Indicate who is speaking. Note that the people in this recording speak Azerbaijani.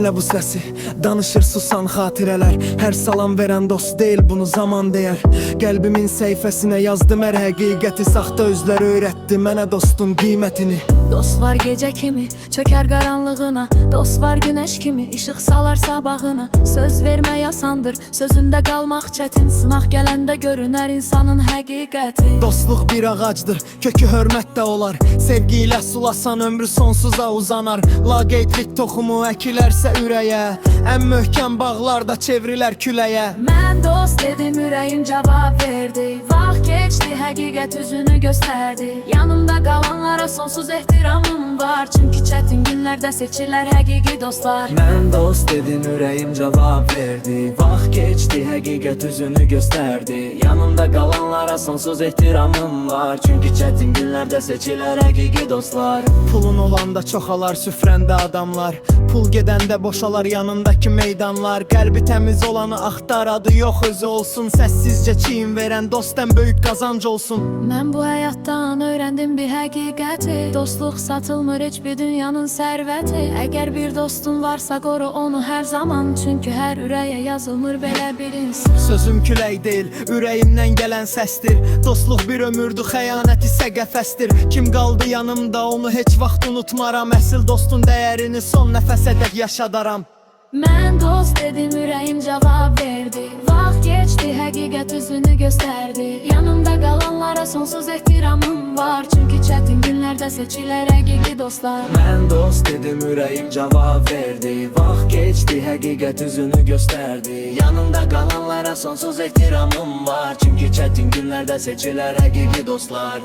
Speaker 1: Dinle bu sesi, danışır susan xatirələr. Hər salam verən dost deyil, bunu zaman deyər. Qəlbimin səhifəsinə yazdım hər həqiqəti. Saxta özlər öyrətdi mənə dostun qiymətini.
Speaker 2: Dost var gece kimi, çöker karanlığına. Dost var güneş kimi, işıq salar sabahına. Söz vermək asandır, sözündə qalmaq çətin. Sınaq gələndə görünər insanın həqiqəti.
Speaker 1: Dostluq bir ağacdır, kökü hörmət də olar. Sevgi ilə sulasan ömrü sonsuza uzanar. Laqeydlik toxumu əkilərsə ürəyə, ən möhkəm bağlarda çevrilər küləyə.
Speaker 2: Mən dost dedim, ürəyim cavab verdi. Vaxt keçdi, həqiqət üzünü göstərdi. Yanımda qalanlara sonsuz ehtiramım var. Çünki çətin günlərdə seçirlər həqiqi dostlar.
Speaker 3: Mən dost dedim, ürəyim cavab verdi. Vaxt keçdi, həqiqət üzünü göstərdi. Yanımda qalanlara sonsuz ehtiramım var. Çünki çətin günlərdə seçirlər həqiqi dostlar.
Speaker 1: Pulun olanda çoxalar süfrəndə adamlar. Pul gedəndə boşalar yanındakı meydanlar. Qəlbi təmiz olanı axtar, adı yox özü olsun. Səssizcə çiyin verən dostdan böyük qazanc olsun.
Speaker 2: Mən bu həyatdan öyrəndim bir həqiqəti. Dostluq satılmır heç bir dünyanın sərvəti. Əgər bir dostun varsa qoru onu hər zaman. Çünki hər ürəyə yazılmır belə bir insan.
Speaker 1: Sözüm külək deyil, ürəyimdən gələn səsdir. Dostluq bir ömürdür, xəyanət isə qəfəsdir. Kim qaldı yanımda onu heç vaxt unutmaram. Əsl dostun dəyərini son nəfəsədək yaşadaram.
Speaker 2: Mən dost dedim, ürəyim cavab verdi. Vaxt keçdi, həqiqət üzünü göstərdi. Yanımda qalanlara sonsuz ehtiramım var. Çünki çətin günlərdə seçilər həqiqi dostlar.
Speaker 3: Mən dost dedim, ürəyim cavab verdi. Vaxt keçdi, həqiqət üzünü göstərdi. Yanımda qalanlara sonsuz ehtiramım var. Çünki çətin günlərdə seçilər həqiqi dostlar.